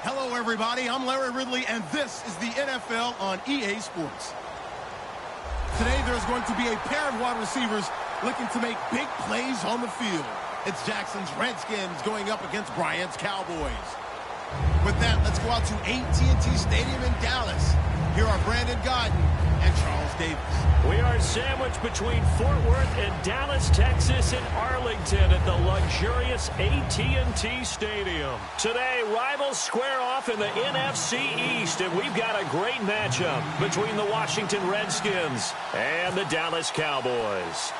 Hello, everybody. I'm Larry Ridley, and this is the NFL on EA Sports. Today, there's going to be a pair of wide receivers looking to make big plays on the field. It's Jackson's Redskins going up against Bryant's Cowboys. With that, let's go out to AT&T Stadium in Dallas. Here are Brandon Godden and Charles Davis. We are sandwiched between Fort Worth and Dallas, Texas, and Arlington at the luxurious AT&T Stadium. Today, rivals square off in the NFC East, and we've got a great matchup between the Washington Redskins and the Dallas Cowboys.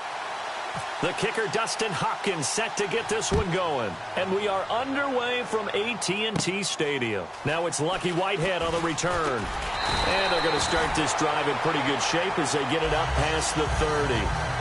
The kicker, Dustin Hopkins, set to get this one going. And we are underway from AT&T Stadium. Now it's Lucky Whitehead on the return. And they're going to start this drive in pretty good shape as they get it up past the 30.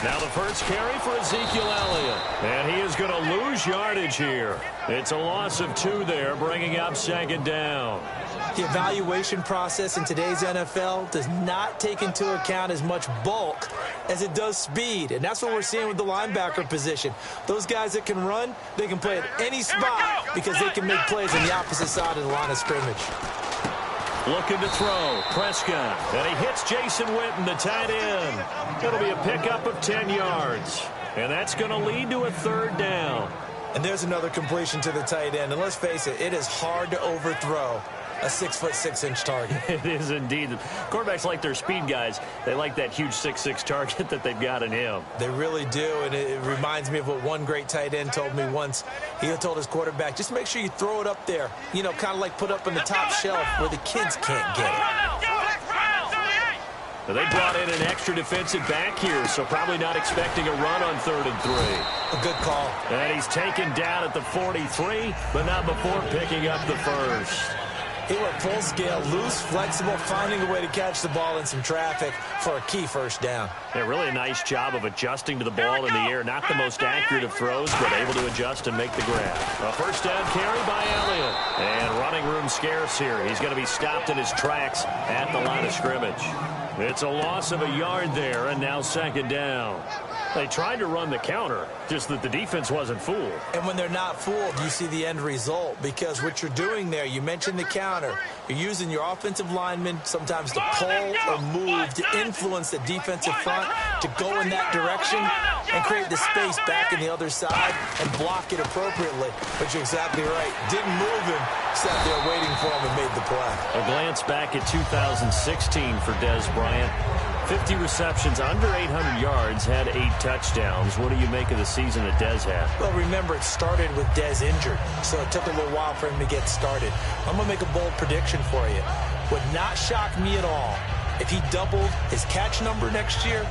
Now the first carry for Ezekiel Elliott. And he is going to lose yardage here. It's a loss of 2 there, bringing up second down. The evaluation process in today's NFL does not take into account as much bulk as it does speed. And that's what we're seeing with the linebacker position. Those guys that can run, they can play at any spot because they can make plays on the opposite side of the line of scrimmage. Looking to throw, Prescott, and he hits Jason Witten, the tight end. It'll be a pickup of 10 yards, and that's going to lead to a third down. And there's another completion to the tight end, and let's face it, it is hard to overthrow a 6'6" target. It is indeed. Quarterbacks like their speed guys. They like that huge 6'6" target that they've got in him. They really do, and it reminds me of what one great tight end told me once. He told his quarterback, just make sure you throw it up there, you know, kind of like put up on the top shelf where the kids can't get it. Now they brought in an extra defensive back here, so probably not expecting a run on 3rd and 3. A good call. And he's taken down at the 43, but not before picking up the first. He went full scale, loose, flexible, finding a way to catch the ball in some traffic for a key first down. Yeah, really a nice job of adjusting to the ball in the air. Not the most accurate of throws, but able to adjust and make the grab. A first down carry by Elliott. And running room scarce here. He's going to be stopped in his tracks at the line of scrimmage. It's a loss of a yard there, and now second down. They tried to run the counter, just that the defense wasn't fooled. And when they're not fooled, you see the end result, because what you're doing there, you mentioned the counter. You're using your offensive linemen sometimes to pull or move to influence the defensive front to go in that direction and create the space back in the other side and block it appropriately. But you're exactly right. Didn't move him, sat there waiting for him and made the play. A glance back at 2016 for Dez Bryant. 50 receptions, under 800 yards, had 8 touchdowns. What do you make of the season that Dez had? Well, remember, it started with Dez injured, so it took a little while for him to get started. I'm going to make a bold prediction for you. Would not shock me at all if he doubled his catch number next year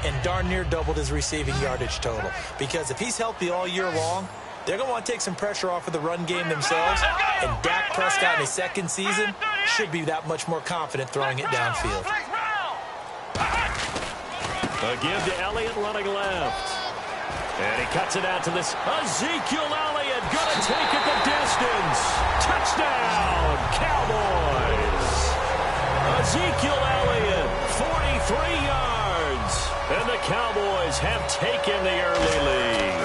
and darn near doubled his receiving yardage total. Because if he's healthy all year long, they're going to want to take some pressure off of the run game themselves, and Dak Prescott in his second season should be that much more confident throwing it downfield. A give to Elliott running left. And he cuts it out to this Ezekiel Elliott. Gonna take it the distance. Touchdown, Cowboys. Ezekiel Elliott, 43 yards. And the Cowboys have taken the early lead.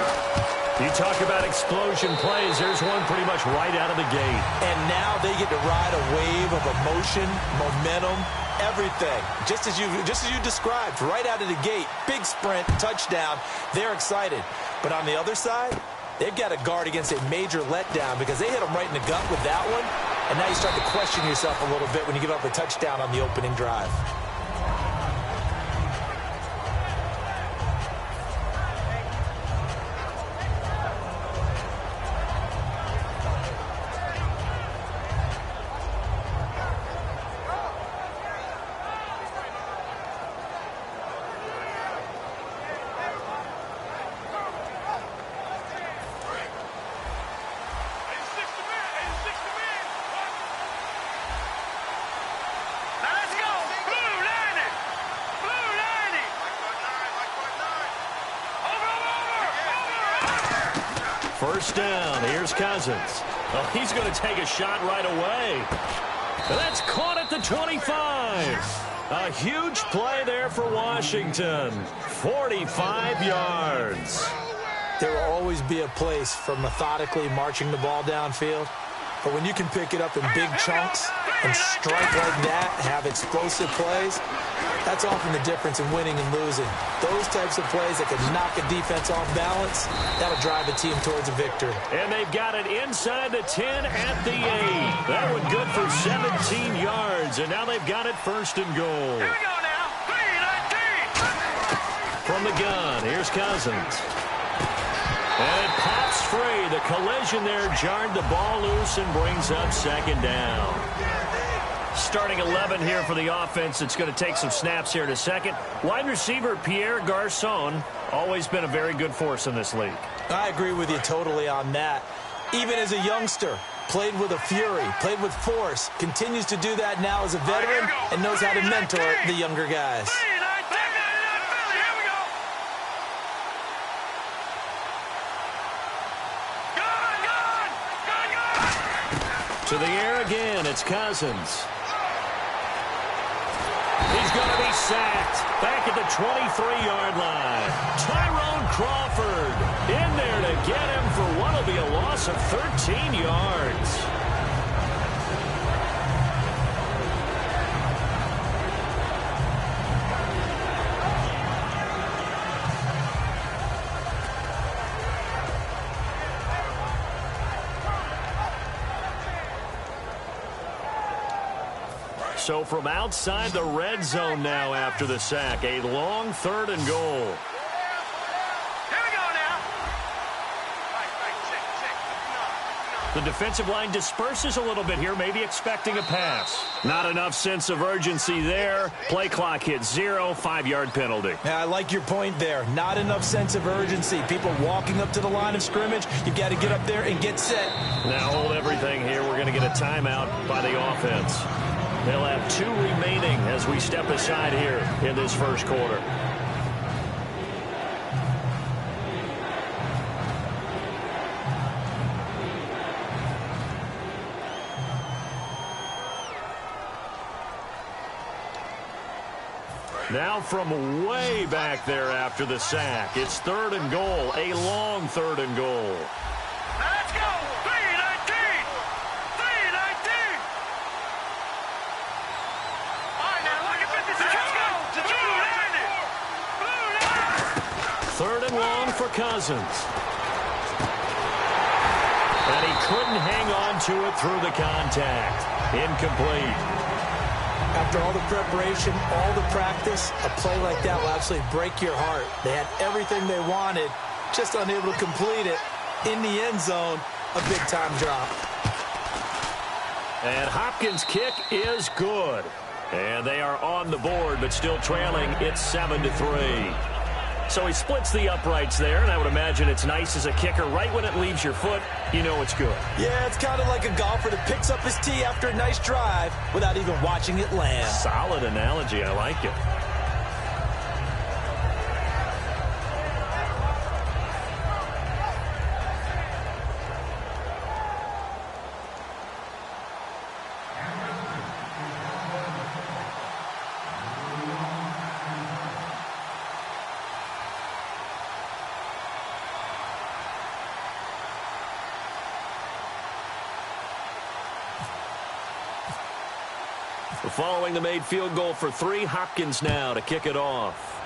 You talk about explosion plays. There's one pretty much right out of the gate. And now they get to ride a wave of emotion, momentum, everything. Just as you described, right out of the gate. Big sprint, touchdown. They're excited. But on the other side, they've got to guard against a major letdown because they hit them right in the gut with that one. And now you start to question yourself a little bit when you give up a touchdown on the opening drive. First down. Here's Cousins. Oh, he's going to take a shot right away. That's caught at the 25. A huge play there for Washington. 45 yards. There will always be a place for methodically marching the ball downfield. But when you can pick it up in big chunks and strike like that, have explosive plays, that's often the difference in winning and losing. Those types of plays that can knock a defense off balance, that'll drive a team towards a victory. And they've got it inside the 10 at the 8. That one good for 17 yards, and now they've got it first and goal. Here we go now. 3-19. From the gun, here's Cousins. And it pops free. The collision there jarred the ball loose and brings up second down. Starting 11 here for the offense. It's going to take some snaps here in a second. Wide receiver Pierre Garçon, always been a very good force in this league. I agree with you totally on that. Even as a youngster, played with a fury, played with force, continues to do that now as a veteran and knows how to mentor the younger guys. To the air again, it's Cousins. He's going to be sacked. Back at the 23-yard line. Tyrone Crawford in there to get him for what will be a loss of 13 yards. So from outside the red zone now after the sack, a long 3rd and goal. Here we go now. The defensive line disperses a little bit here, maybe expecting a pass. Not enough sense of urgency there. Play clock hits 0, 5-yard penalty. Yeah, I like your point there. Not enough sense of urgency. People walking up to the line of scrimmage, you've got to get up there and get set. Now hold everything here. We're going to get a timeout by the offense. They'll have 2 remaining as we step aside here in this first quarter. Now from way back there after the sack, it's 3rd and goal, a long 3rd and goal. Let's go. 3-19. 3-19. All right, now, look at 56. Let's go. 3rd and long for Cousins. And he couldn't hang on to it through the contact. Incomplete. After all the preparation, all the practice, a play like that will absolutely break your heart. They had everything they wanted, just unable to complete it. In the end zone, a big-time drop. And Hopkins' kick is good. And they are on the board, but still trailing. It's 7-3. So he splits the uprights there, and I would imagine it's nice as a kicker. Right when it leaves your foot, you know it's good. Yeah, it's kind of like a golfer that picks up his tee after a nice drive without even watching it land. Solid analogy. I like it. Following the made field goal for 3, Hopkins now to kick it off.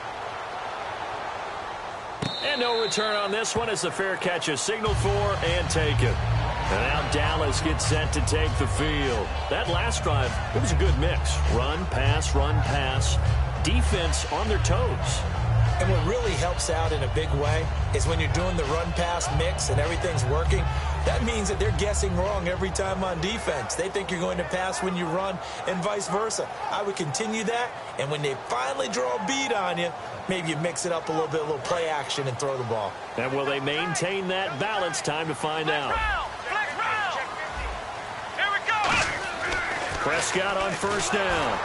And no return on this one as the fair catch is signaled for and taken. And now Dallas gets set to take the field. That last drive, it was a good mix. Run, pass, defense on their toes. And what really helps out in a big way is when you're doing the run-pass mix and everything's working, that means that they're guessing wrong every time on defense. They think you're going to pass when you run and vice versa. I would continue that, and when they finally draw a bead on you, maybe you mix it up a little bit, a little play action, and throw the ball. And will they maintain that balance? Time to find out. Flex round. Here we go. Prescott on first down.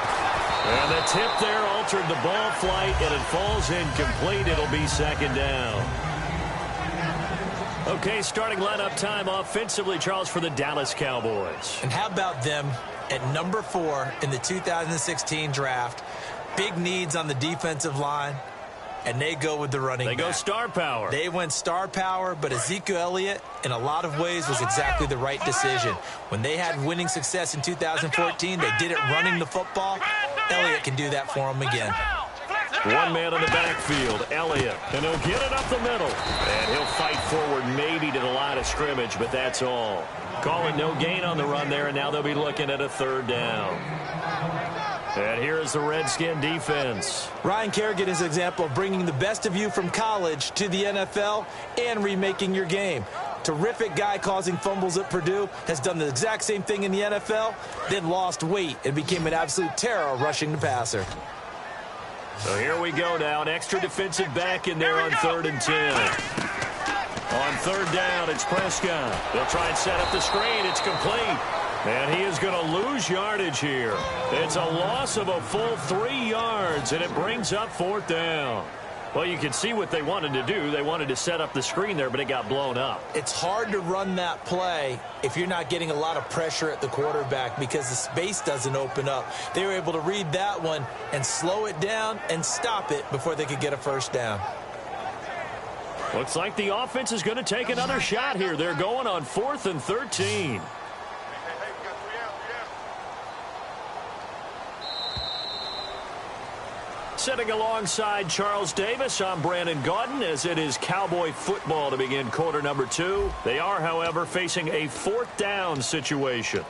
And the tip there altered the ball flight, and it falls incomplete. It'll be second down. Okay, starting lineup time offensively, Charles, for the Dallas Cowboys. And how about them at number 4 in the 2016 draft? Big needs on the defensive line, and they go with the running back. They go star power. They went star power, but Ezekiel Elliott, in a lot of ways, was exactly the right decision. When they had winning success in 2014, they did it running the football. Elliott can do that for them again. One man in the backfield, Elliott, and he'll get it up the middle. And he'll fight forward maybe to the line of scrimmage, but that's all. Call it no gain on the run there, and now they'll be looking at a 3rd down. And here's the Redskin defense. Ryan Kerrigan is an example of bringing the best of you from college to the NFL and remaking your game. Terrific guy causing fumbles at Purdue, has done the exact same thing in the NFL, then lost weight and became an absolute terror rushing the passer. So here we go now, an extra defensive back in there on 3rd and 10. On 3rd down, it's Prescott. They'll try and set up the screen. It's complete. And he is going to lose yardage here. It's a loss of a full 3 yards, and it brings up 4th down. Well, you can see what they wanted to do. They wanted to set up the screen there, but it got blown up. It's hard to run that play if you're not getting a lot of pressure at the quarterback because the space doesn't open up. They were able to read that one and slow it down and stop it before they could get a 1st down. Looks like the offense is going to take another shot here. They're going on 4th and 13. Sitting alongside Charles Davis, I'm Brandon Gaudin, as it is Cowboy football to begin quarter number 2. They are, however, facing a 4th down situation.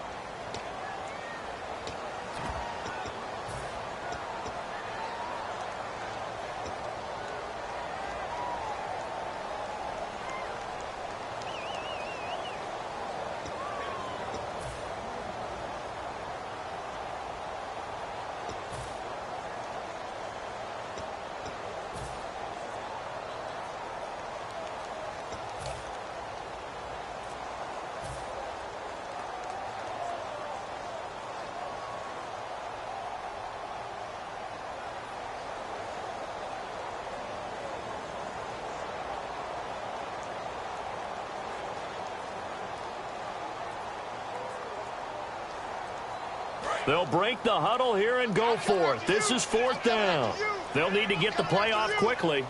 They'll break the huddle here and go for it. This is 4th down. They'll need to get the play off quickly.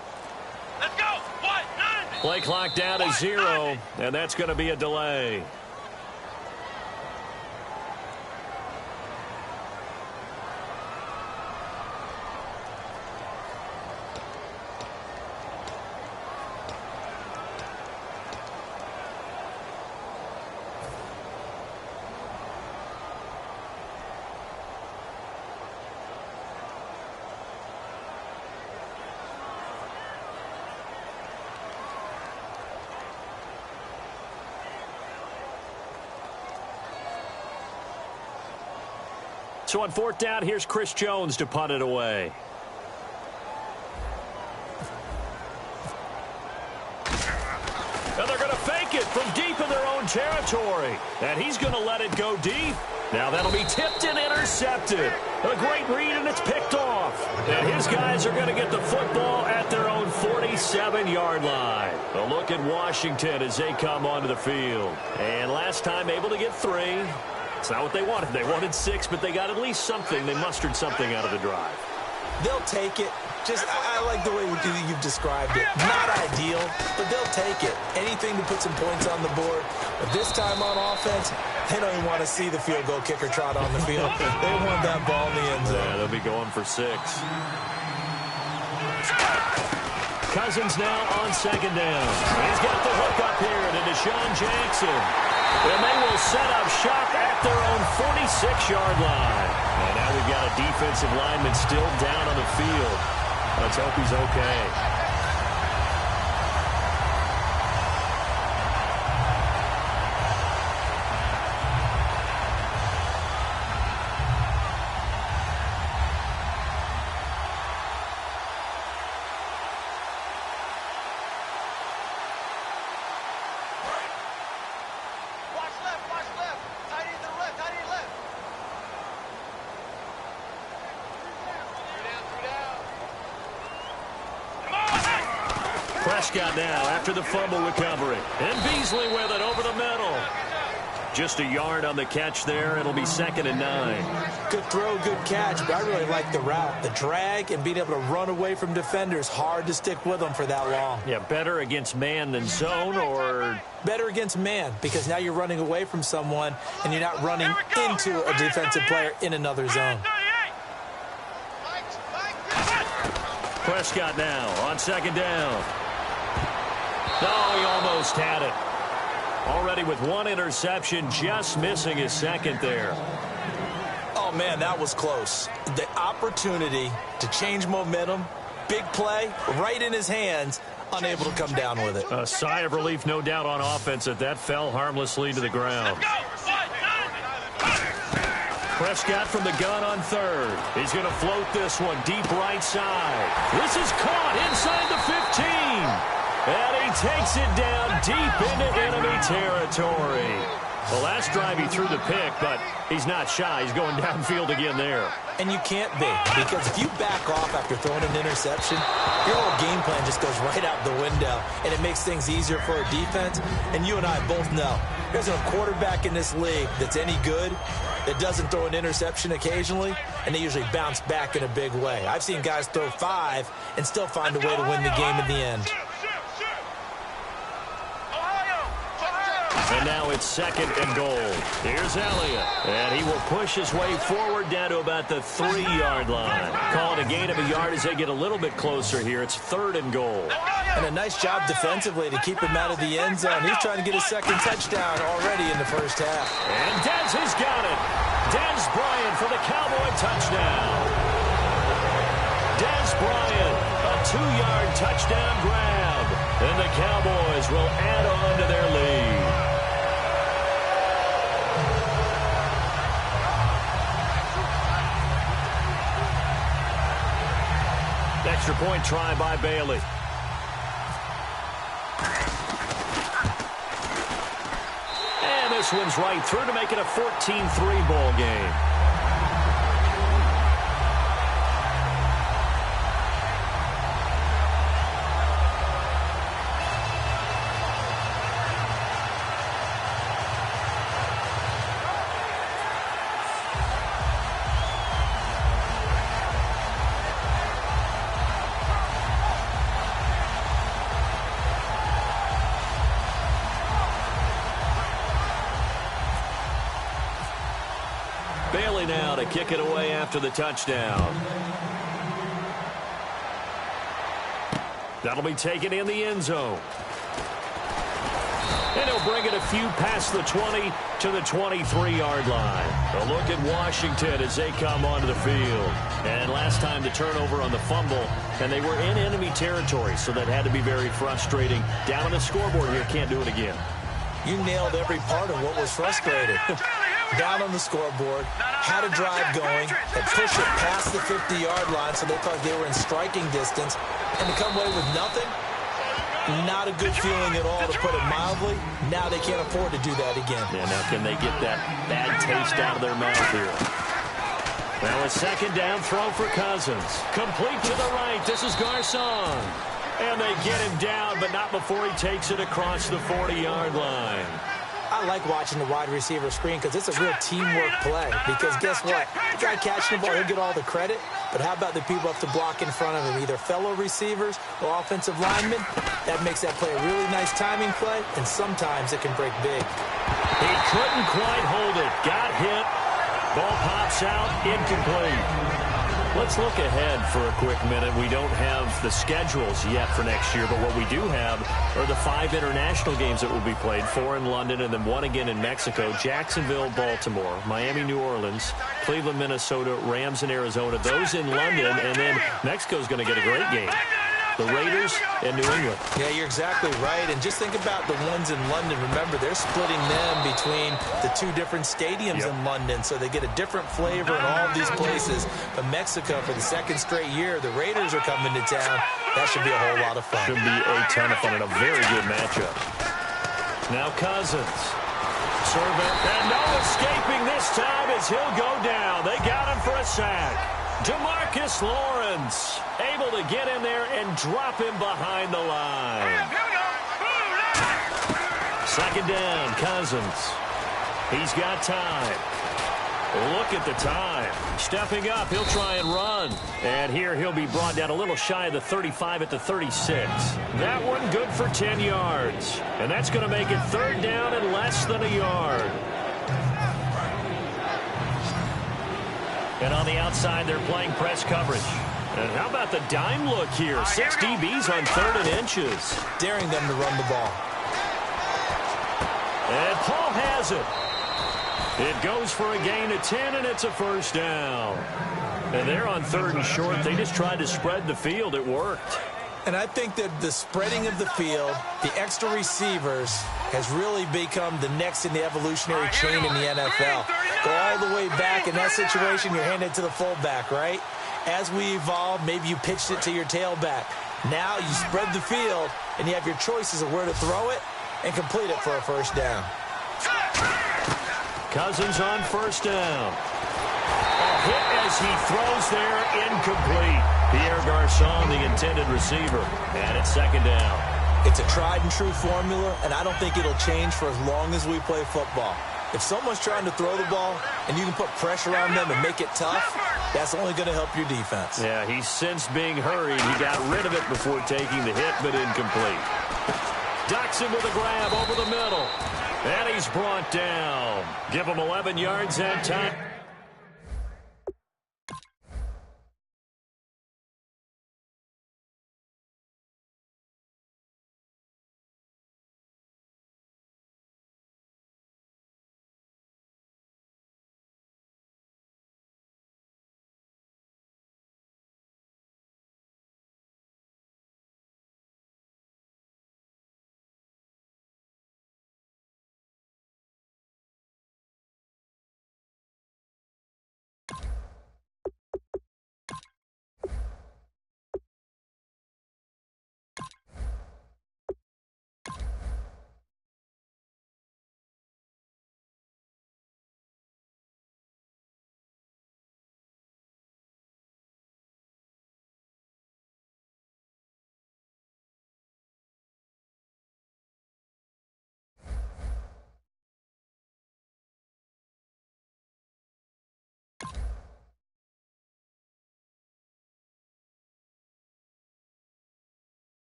Let's go. 1, 9. Play clock down to 0, and that's going to be a delay. So on 4th down, here's Chris Jones to punt it away. And they're going to fake it from deep in their own territory. And he's going to let it go deep. Now that'll be tipped and intercepted. A great read, and it's picked off. And his guys are going to get the football at their own 47-yard line. A look at Washington as they come onto the field. And last time able to get 3. It's not what they wanted. They wanted 6, but they got at least something. They mustered something out of the drive. They'll take it. I like the way you've described it. Not ideal, but they'll take it. Anything to put some points on the board. But this time on offense, they don't even want to see the field goal kicker trot on the field. They want that ball in the end zone. Yeah, they'll be going for 6. Cousins now on 2nd down. He's got the hook up here to Deshaun Jackson. And they will set up shop at their own 46-yard line. And now we've got a defensive lineman still down on the field. Let's hope he's okay. Prescott now after the fumble recovery. And Beasley with it over the middle. Just a yard on the catch there. It'll be 2nd and 9. Good throw, good catch, but I really like the route. The drag and being able to run away from defenders, hard to stick with them for that long. Yeah, better against man than zone, or? Better against man, because now you're running away from someone and you're not running into a defensive player in another zone. Prescott now on 2nd down. No, he almost had it. Already with 1 interception, just missing his 2nd there. Oh, man, that was close. The opportunity to change momentum, big play, right in his hands, unable to come down with it. A sigh of relief, no doubt, on offense that fell harmlessly to the ground. Prescott from the gun on 3rd. He's going to float this one deep right side. This is caught inside the 15. And he takes it down deep into enemy territory. The last drive he threw the pick, but he's not shy. He's going downfield again there. And you can't be, because if you back off after throwing an interception, your whole game plan just goes right out the window, and it makes things easier for a defense. And you and I both know there's no quarterback in this league that's any good that doesn't throw an interception occasionally, and they usually bounce back in a big way. I've seen guys throw 5 and still find a way to win the game in the end. And now it's 2nd and goal. Here's Elliott. And he will push his way forward down to about the 3-yard line. Call it a gain of a yard as they get a little bit closer here. It's 3rd and goal. And a nice job defensively to keep him out of the end zone. He's trying to get his 2nd touchdown already in the first half. And Dez has got it. Dez Bryant for the Cowboy touchdown. Dez Bryant, a 2-yard touchdown grab. And the Cowboys will add on to their lead. Extra point try by Bailey. And this one's right through to make it a 14-3 ball game. Bailey now to kick it away after the touchdown. That'll be taken in the end zone. And he'll bring it a few past the 20 to the 23-yard line. A look at Washington as they come onto the field. And last time the turnover on the fumble, and they were in enemy territory, so that had to be very frustrating. Down on the scoreboard here, can't do it again. You nailed every part of what was frustrating. Down on the scoreboard, had a drive going, had pushed it past the 50-yard line so they thought they were in striking distance, and to come away with nothing, not a good feeling at all, to put it mildly. Now they can't afford to do that again. Yeah, now can they get that bad taste out of their mouth here? Now a 2nd down throw for Cousins. Complete to the right. This is Garcon. And they get him down, but not before he takes it across the 40-yard line. I like watching the wide receiver screen because it's a real teamwork play. Because guess what? The guy catching the ball, he'll get all the credit. But how about the people up to block in front of him, either fellow receivers or offensive linemen? That makes that play a really nice timing play, and sometimes it can break big. He couldn't quite hold it. Got hit. Ball pops out. Incomplete. Let's look ahead for a quick minute. We don't have the schedules yet for next year, but what we do have are the 5 international games that will be played, 4 in London and then 1 again in Mexico, Jacksonville, Baltimore, Miami, New Orleans, Cleveland, Minnesota, Rams, and Arizona. Those in London, and then Mexico's going to get a great game. The Raiders and New England. Yeah, you're exactly right. And just think about the ones in London. Remember, they're splitting them between the 2 different stadiums in London, so they get a different flavor in all of these places. But Mexico, for the 2nd straight year, the Raiders are coming to town. That should be a whole lot of fun. Should be a ton of fun and a very good matchup. Now Cousins. Serve it. And no escaping this time as he'll go down. They got him for a sack. DeMarcus Marcus Lawrence able to get in there and drop him behind the line. Second down, Cousins. He's got time. Look at the time. Stepping up, he'll try and run. And here he'll be brought down a little shy of the 35 at the 36. That one good for 10 yards. And that's going to make it third down and less than a yard. And on the outside, they're playing press coverage. And how about the dime look here? 6 DBs on 3rd and inches. Daring them to run the ball. And Paul has it. It goes for a gain of 10, and it's a first down. And they're on 3rd and short. They just tried to spread the field. It worked. And I think that the spreading of the field, the extra receivers, has really become the next in the evolutionary chain in the NFL. Go all the way back. In that situation, you're handed to the fullback, right? As we evolve, maybe you pitched it to your tailback. Now you spread the field, and you have your choices of where to throw it and complete it for a first down. Cousins on first down. A hit as he throws there, incomplete. Pierre Garçon, the intended receiver, and it's second down. It's a tried-and-true formula, and I don't think it'll change for as long as we play football. If someone's trying to throw the ball and you can put pressure on them and make it tough, that's only going to help your defense. Yeah, he's since being hurried. He got rid of it before taking the hit, but incomplete. Doxson with a grab over the middle. And he's brought down. Give him 11 yards and time.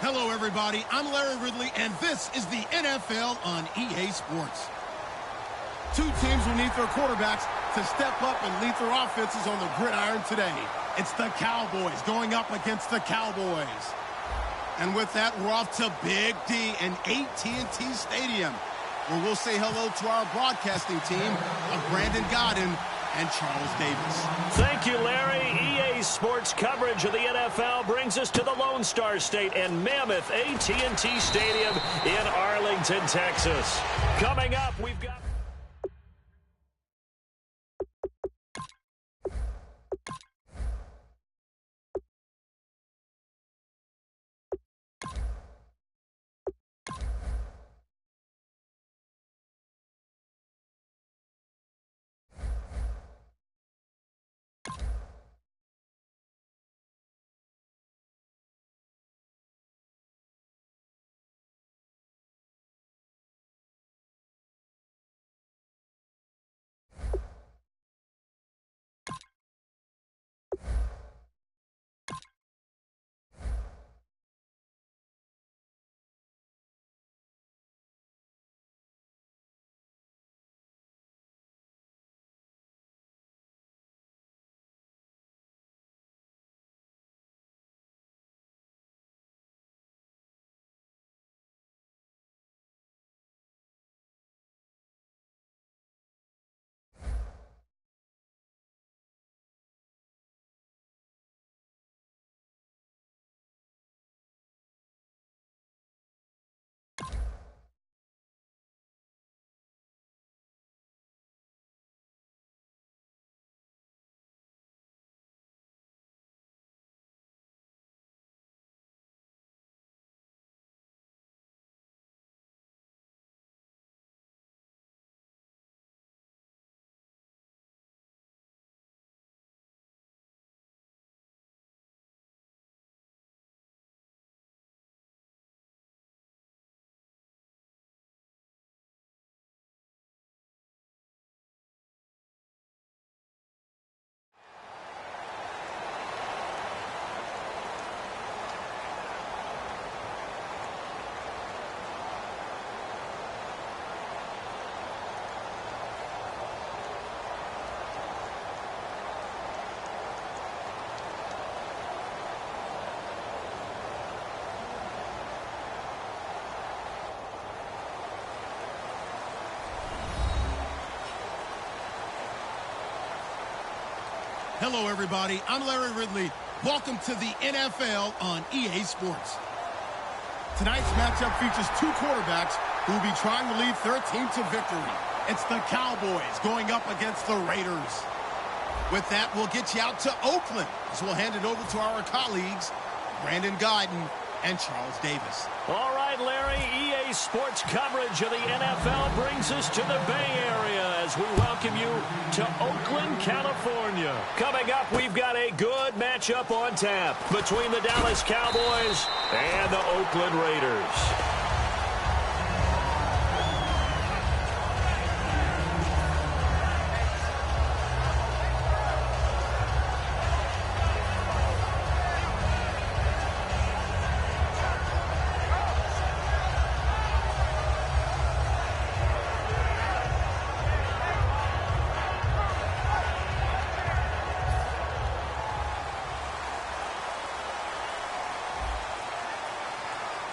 Hello, everybody. I'm Larry Ridley, and this is the NFL on EA Sports. Two teams will need their quarterbacks to step up and lead their offenses on the gridiron today. It's the Cowboys going up against the Cowboys. And with that, we're off to Big D and AT&T Stadium, where we'll say hello to our broadcasting team of Brandon Godden and Charles Davis. Thank you, Larry. EA Sports coverage of the NFL brings us to the Lone Star State and Mammoth AT&T Stadium in Arlington, Texas. Coming up, we've got... Hello, everybody. I'm Larry Ridley. Welcome to the NFL on EA Sports. Tonight's matchup features two quarterbacks who will be trying to lead their team to victory. It's the Cowboys going up against the Raiders. With that, we'll get you out to Oakland, as we'll hand it over to our colleagues, Brandon Godden and Charles Davis. All right, Larry, EA Sports coverage of the NFL brings us to the Bay Area as we welcome you to Oakland, California. Coming up, we've got a good matchup on tap between the Dallas Cowboys and the Oakland Raiders.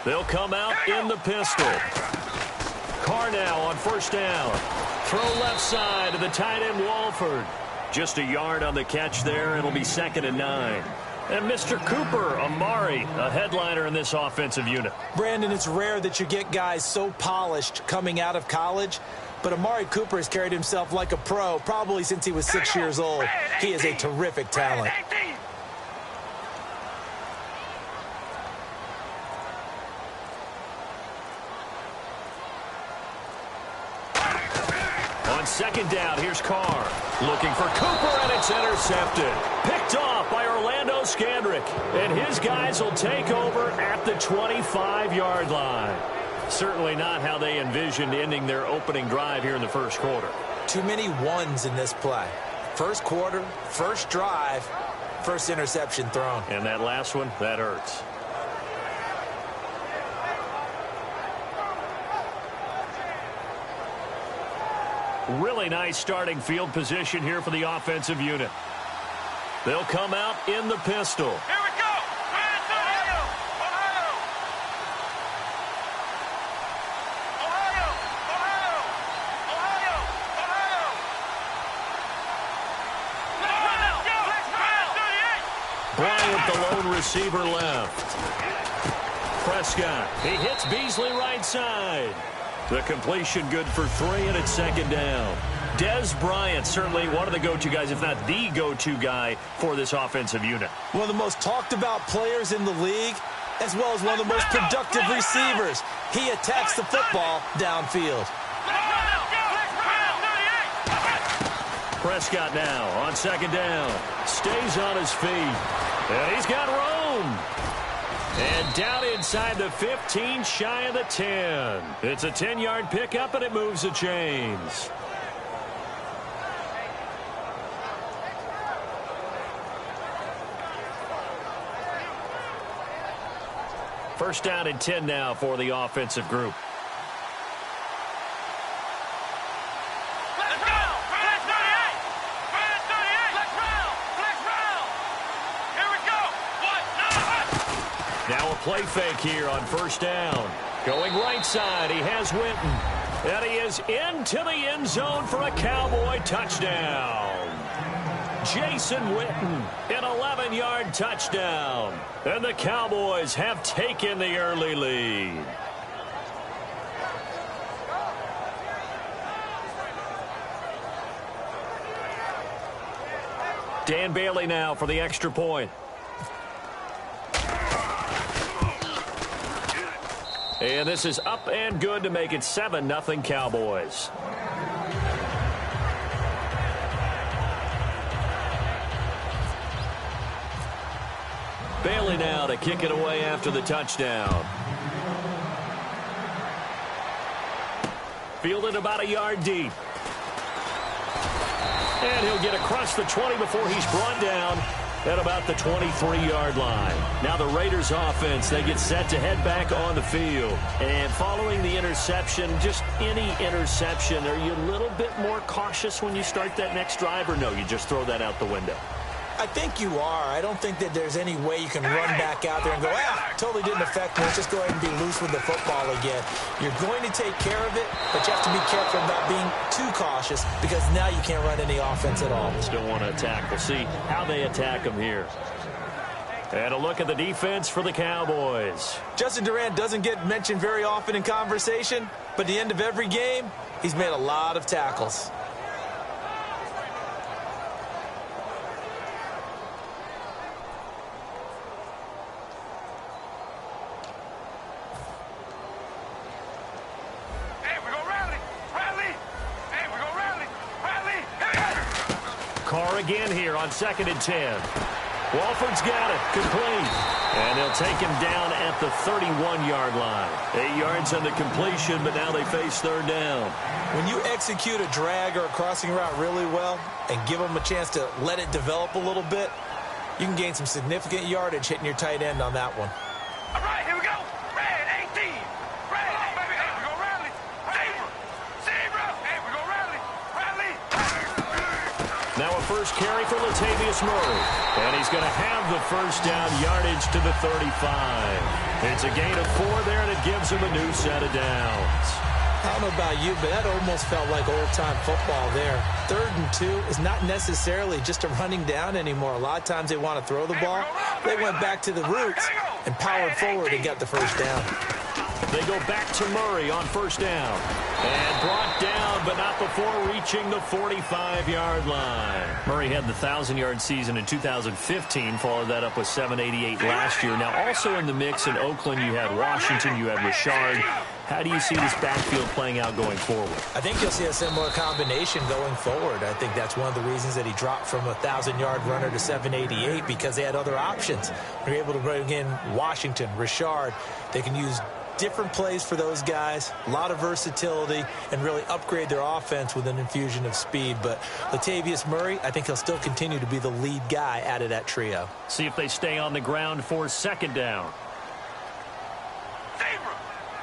They'll come out in the pistol. Carr now on first down. Throw left side to the tight end, Walford. Just a yard on the catch there. It'll be 2nd and 9. And Mr. Cooper, Amari, a headliner in this offensive unit. Brandon, it's rare that you get guys so polished coming out of college, but Amari Cooper has carried himself like a pro probably since he was 6 years old. He is a terrific talent. On 2nd down, here's Carr. Looking for Cooper, and it's intercepted. Picked off by Orlando Scandrick. And his guys will take over at the 25-yard line. Certainly not how they envisioned ending their opening drive here in the first quarter. Too many ones in this play. First quarter, first drive, first interception thrown. And that last one, that hurts. Really nice starting field position here for the offensive unit. They'll come out in the pistol. Here we go. Ohio. Ohio. Ohio. Ohio. Ohio. Ohio. Bryant, the lone receiver, left. Prescott, he hits Beasley right side. The completion good for 3, and it's second down. Dez Bryant, certainly one of the go-to guys, if not the go-to guy for this offensive unit. One of the most talked about players in the league, as well as one of the most productive receivers. He attacks the football downfield. Prescott now on second down. Stays on his feet. And he's got room. And down inside the 15, shy of the 10. It's a 10-yard pickup, and it moves the chains. First down and 10 now for the offensive group. Let's go! Flex 38! Flex 38! Flex round! Flex round! Here we go! Now a play fake here on first down. Going right side, he has Witten. And he is into the end zone for a Cowboy touchdown. Jason Witten, an 11-yard touchdown. And the Cowboys have taken the early lead. Dan Bailey now for the extra point. And this is up and good to make it 7-0 Cowboys. Bailey now to kick it away after the touchdown. Fielded about a yard deep. And he'll get across the 20 before he's brought down at about the 23-yard line. Now the Raiders offense, they get set to head back on the field. And following the interception, just any interception, are you a little bit more cautious when you start that next drive, or no, you just throw that out the window? I think you are. I don't think that there's any way you can run back out there and go, totally didn't affect me. Let's just go ahead and be loose with the football again. You're going to take care of it, but you have to be careful about being too cautious because now you can't run any offense at all. Still want to attack. We'll see how they attack them here. And a look at the defense for the Cowboys. Justin Durant doesn't get mentioned very often in conversation, but at the end of every game, he's made a lot of tackles. Carr again here on 2nd and 10. Walford's got it. Complete. And they'll take him down at the 31-yard line. 8 yards on the completion, but now they face third down. When you execute a drag or a crossing route really well and give them a chance to let it develop a little bit, you can gain some significant yardage hitting your tight end on that one. All right, here we go. Red 18. Red, baby. Hey, we go rally. Zebra. Zebra. Hey, we go rally. Rally. Now a first carry for Latavius Murray. And he's going to have the first down, yardage to the 35. It's a gain of 4 there, and it gives him a new set of downs. I don't know about you, but that almost felt like old-time football there. 3rd and 2 is not necessarily just a running down anymore. A lot of times they want to throw the ball. They went back to the roots and powered forward and got the first down. They go back to Murray on first down. And brought down, but not before reaching the 45-yard line. Murray had the 1,000-yard season in 2015, followed that up with 788 last year. Now, also in the mix in Oakland, you had Washington, you had Richard. How do you see this backfield playing out going forward? I think you'll see a similar combination going forward. I think that's one of the reasons that he dropped from a 1,000-yard runner to 788, because they had other options. They're able to bring in Washington, Richard. They can use different plays for those guys, a lot of versatility, and really upgrade their offense with an infusion of speed. But Latavius Murray, I think he'll still continue to be the lead guy out of that trio. See if they stay on the ground for second down. Zebra.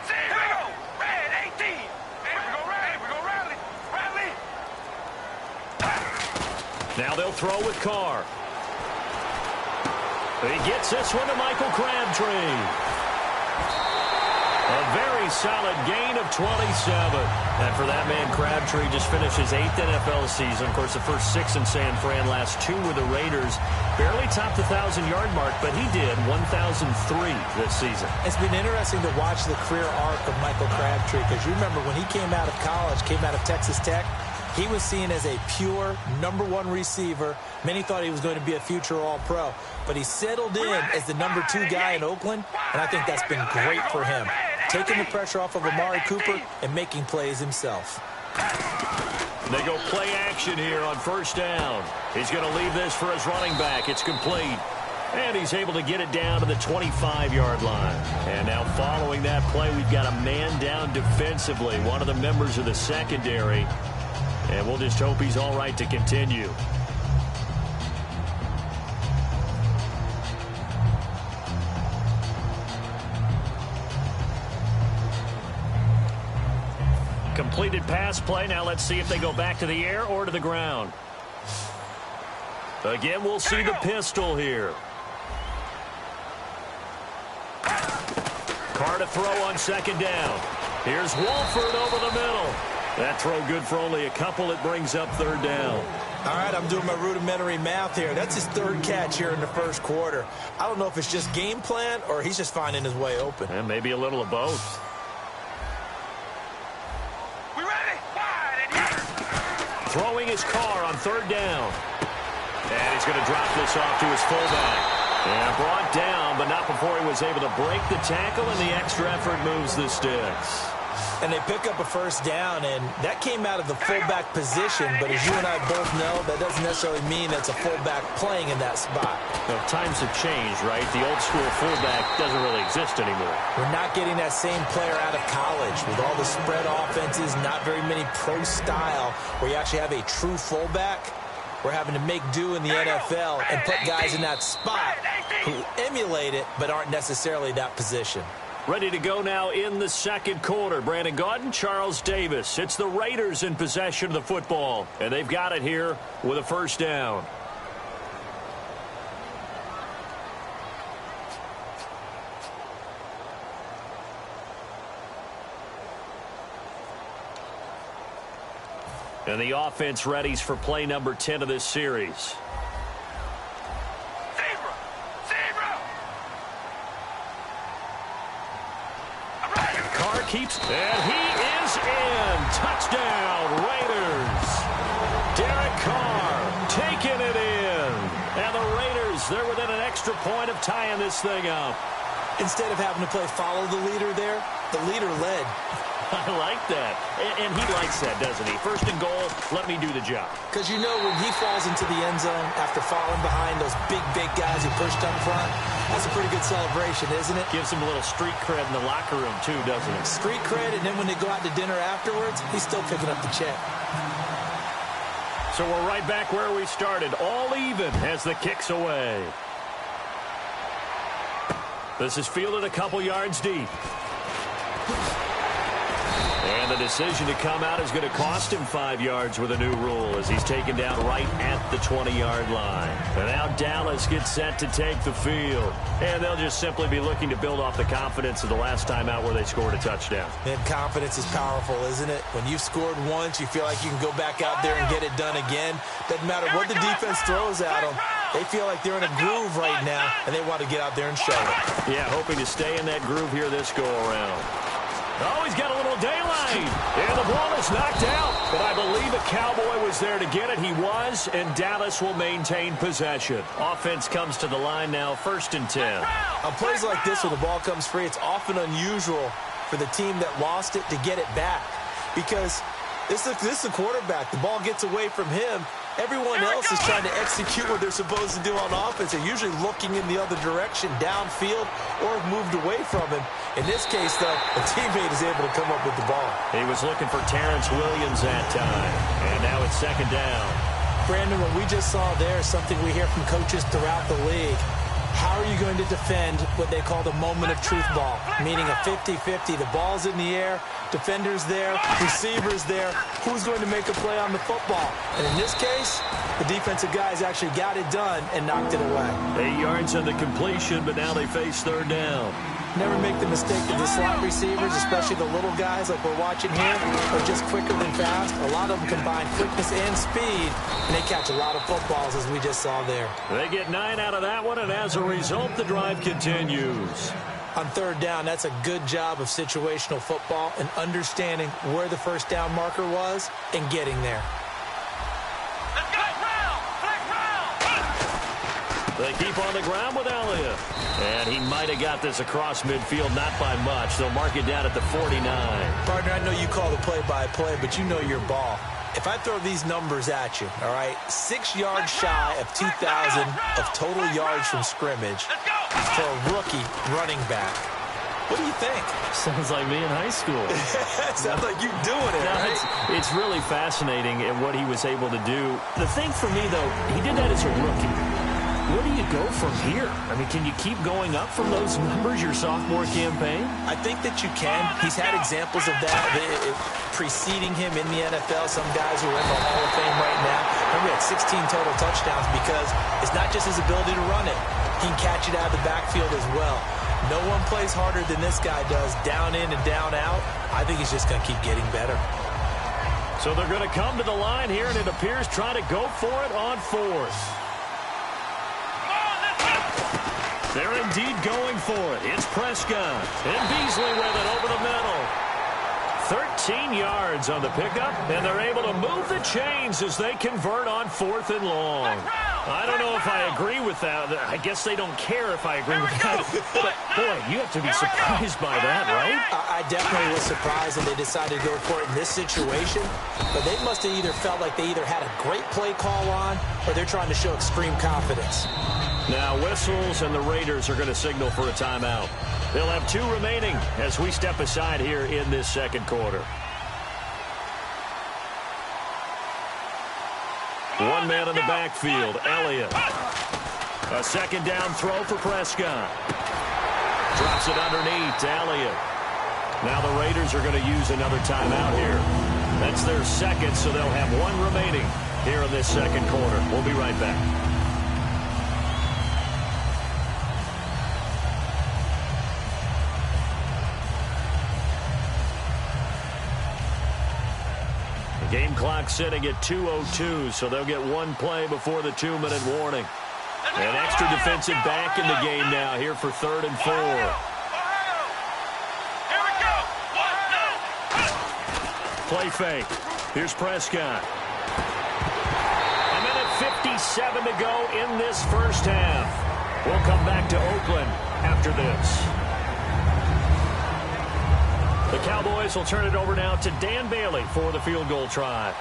Zebra. Red 18. Hey, we go rally. We go rally. Rally. Now they'll throw with Carr. He gets this one to Michael Crabtree. A very solid gain of 27. And for that man, Crabtree just finished his 8th NFL season. Of course, the first 6 in San Fran, last 2 with the Raiders. Barely topped the 1,000-yard mark, but he did 1,003 this season. It's been interesting to watch the career arc of Michael Crabtree, because you remember when he came out of college, came out of Texas Tech, he was seen as a pure #1 receiver. Many thought he was going to be a future All-Pro. But he settled in as the #2 guy in Oakland, and I think that's been great for him. Taking the pressure off of Amari Cooper and making plays himself. They go play action here on first down. He's going to leave this for his running back. It's complete. And he's able to get it down to the 25-yard line. And now following that play, we've got a man down defensively, one of the members of the secondary. And we'll just hope he's all right to continue. Completed pass play. Now let's see if they go back to the air or to the ground. Again, we'll see the pistol here. Carr to throw on second down. Here's Wolford over the middle. That throw good for only a couple. It brings up third down. All right, I'm doing my rudimentary math here. That's his 3rd catch here in the first quarter. I don't know if it's just game plan or he's just finding his way open. And maybe a little of both. We ready? Wide and here. Throwing his Carr on third down. And he's going to drop this off to his fullback. And brought down, but not before he was able to break the tackle, and the extra effort moves the sticks. And they pick up a first down, and that came out of the fullback position. But as you and I both know, that doesn't necessarily mean that's a fullback playing in that spot. Well, times have changed, right? The old school fullback doesn't really exist anymore. We're not getting that same player out of college with all the spread offenses, not very many pro style, where you actually have a true fullback. We're having to make do in the NFL and put guys in that spot who emulate it but aren't necessarily that position. Ready to go now in the second quarter. Brandon Gaudin, Charles Davis. It's the Raiders in possession of the football, and they've got it here with a first down. And the offense readies for play number 10 of this series. Carr keeps, and he is in. Touchdown, Raiders. Derek Carr taking it in. And the Raiders, they're within an extra point of tying this thing up. Instead of having to play follow the leader there, the leader led. I like that. And he likes that, doesn't he? First and goal, let me do the job. Because you know when he falls into the end zone after falling behind those big guys who pushed up front, that's a pretty good celebration, isn't it? Gives him a little street cred in the locker room, too, doesn't it? Street cred, and then when they go out to dinner afterwards, he's still picking up the check. So we're right back where we started, all even as the kick's away. This is fielded a couple yards deep. And the decision to come out is going to cost him 5 yards with a new rule as he's taken down right at the 20-yard line. And now Dallas gets set to take the field. And they'll just simply be looking to build off the confidence of the last time out where they scored a touchdown. And confidence is powerful, isn't it? When you've scored once, you feel like you can go back out there and get it done again. Doesn't matter what the defense throws at them. They feel like they're in a groove right now, and they want to get out there and show it. Yeah, hoping to stay in that groove here this go-around. Oh, he's got a little daylight. And the ball is knocked out. But I believe a Cowboy was there to get it. He was, and Dallas will maintain possession. Offense comes to the line now, 1st and 10. On plays like this where the ball comes free, it's often unusual for the team that lost it to get it back. Because this is the quarterback. The ball gets away from him. Everyone else is trying to execute what they're supposed to do on offense. They're usually looking in the other direction, downfield, or moved away from him. In this case, though, a teammate is able to come up with the ball. He was looking for Terrence Williams that time. And now it's 2nd down. Brandon, what we just saw there is something we hear from coaches throughout the league. How are are you going to defend what they call the moment of truth ball, meaning a 50-50. The ball's in the air, defender's there, receiver's there. Who's going to make a play on the football? And in this case, the defensive guys actually got it done and knocked it away. 8 yards on the completion, but now they face third down. Never make the mistake of the slot receivers, especially the little guys like we're watching here, are just quicker than fast. A lot of them combine quickness and speed, and they catch a lot of footballs, as we just saw there. They get 9 out of that one, and as a result, the drive continues. On third down, that's a good job of situational football and understanding where the first down marker was and getting there. They keep on the ground with Elliott. And he might have got this across midfield, not by much. They'll mark it down at the 49. Partner, I know you call the play-by-play, but you know your ball. If I throw these numbers at you, all right, 6 yards shy of 2,000 of total yards from scrimmage for a rookie running back. What do you think? Sounds like me in high school. Sounds like you doing it, right? It's really fascinating in what he was able to do. The thing for me, though, he did that as a rookie. Where do you go from here? I mean, can you keep going up from those numbers your sophomore campaign? I think that you can. He's had examples of that preceding him in the NFL. Some guys who are in the Hall of Fame right now. Remember, he had 16 total touchdowns because it's not just his ability to run it. He can catch it out of the backfield as well. No one plays harder than this guy does, down in and down out. I think he's just going to keep getting better. So they're going to come to the line here, and it appears trying to go for it on fourth. They're indeed going for it. It's Prescott. And Beasley with it over the middle. 13 yards on the pickup, and they're able to move the chains as they convert on 4th and long. I don't know if I agree with that. I guess they don't care if I agree with that. But, boy, you have to be surprised by that, right? I definitely was surprised that they decided to go for it in this situation. But they must have either felt like they either had a great play call on or they're trying to show extreme confidence. Now whistles, and the Raiders are going to signal for a timeout. They'll have 2 remaining as we step aside here in this second quarter. One man in the backfield, Elliott. A second down throw for Prescott. Drops it underneath to Elliott. Now the Raiders are going to use another timeout here. That's their second, so they'll have 1 remaining here in this second quarter. We'll be right back. Game clock sitting at 2:02, so they'll get 1 play before the 2-minute warning. An extra defensive back in the game now here for 3rd and 4. Here we go. 1, 2. Play fake. Here's Prescott. A minute 57 to go in this first half. We'll come back to Oakland after this. The Cowboys will turn it over now to Dan Bailey for the field goal try.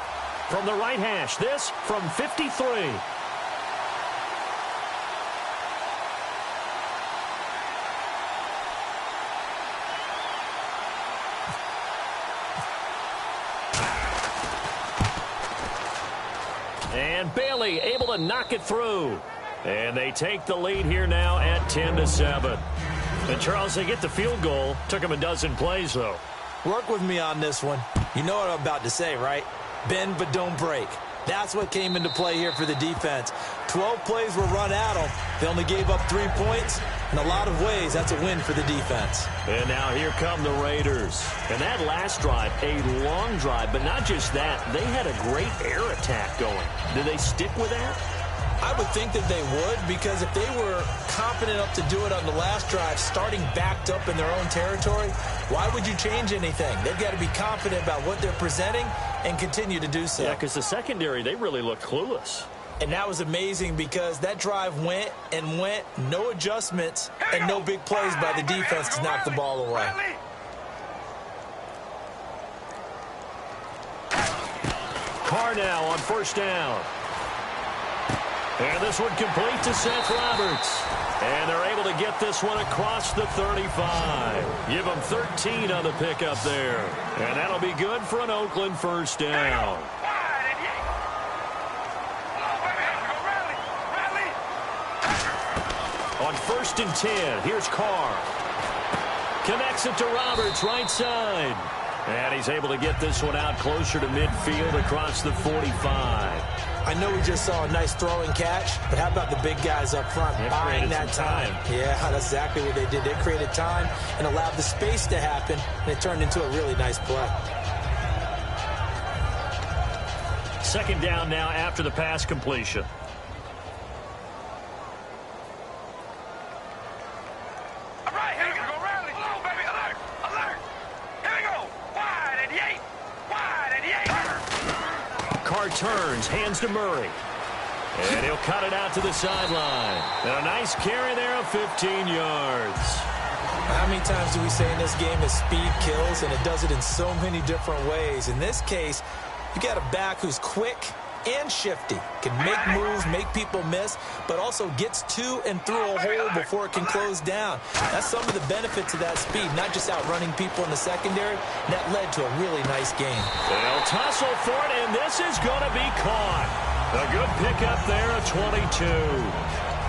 From the right hash, this from 53. And Bailey able to knock it through. And they take the lead here now at 10-7. And, Charles, they get the field goal. Took them a dozen plays, though. Work with me on this one. You know what I'm about to say, right? Bend but don't break. That's what came into play here for the defense. 12 plays were run at them. They only gave up 3 points. In a lot of ways, that's a win for the defense. And now here come the Raiders. And that last drive, a long drive, but not just that. They had a great air attack going. Did they stick with that? I would think that they would, because if they were confident enough to do it on the last drive, starting backed up in their own territory, why would you change anything? They've got to be confident about what they're presenting and continue to do so. Yeah, because the secondary, they really looked clueless. And that was amazing because that drive went and went, no adjustments, and no big plays by the defense to knock the ball away. Carr now on first down. And this one complete to Seth Roberts. And they're able to get this one across the 35. Give them 13 on the pickup there. And that'll be good for an Oakland first down. On 1st and 10, here's Carr. Connects it to Roberts, right side. And he's able to get this one out closer to midfield across the 45. I know we just saw a nice throwing catch, but how about the big guys up front buying that time? Yeah, that's exactly what they did. They created time and allowed the space to happen, and it turned into a really nice play. 2nd down now after the pass completion. All right, here we go, rally. Hello, baby, alert, alert. Here we go. Wide at the 8. Wide at the 8. Carr turns, hands to Murray. And he'll cut it out to the sideline. And a nice carry there of 15 yards. How many times do we say in this game that speed kills, and it does it in so many different ways? In this case, you got a back who's quick and shifty, can make moves, make people miss, but also gets to and through a hole before it can close down. That's some of the benefits of that speed, not just outrunning people in the secondary. That led to a really nice game. They'll tussle for it, and this is going to be caught. A good pickup there of 22.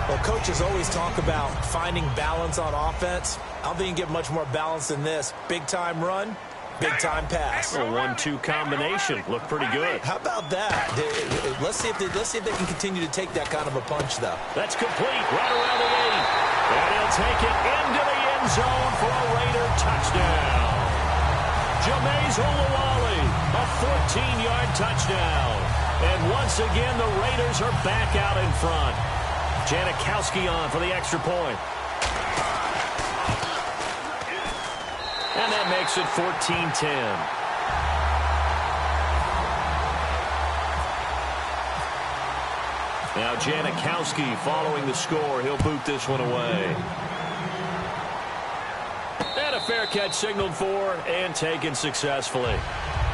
Well, coaches always talk about finding balance on offense. I don't think you can get much more balance than this. Big-time run, big-time pass. A 1-2 combination. Looked pretty good. How about that? Let's see if they can continue to take that kind of a punch, though. That's complete right around the 8. And he'll take it into the end zone for a Raider touchdown. Jameis Olawale, a 14-yard touchdown. And once again, the Raiders are back out in front. Janikowski on for the extra point. And that makes it 14-10. Now Janikowski following the score. He'll boot this one away. And a fair catch signaled for and taken successfully.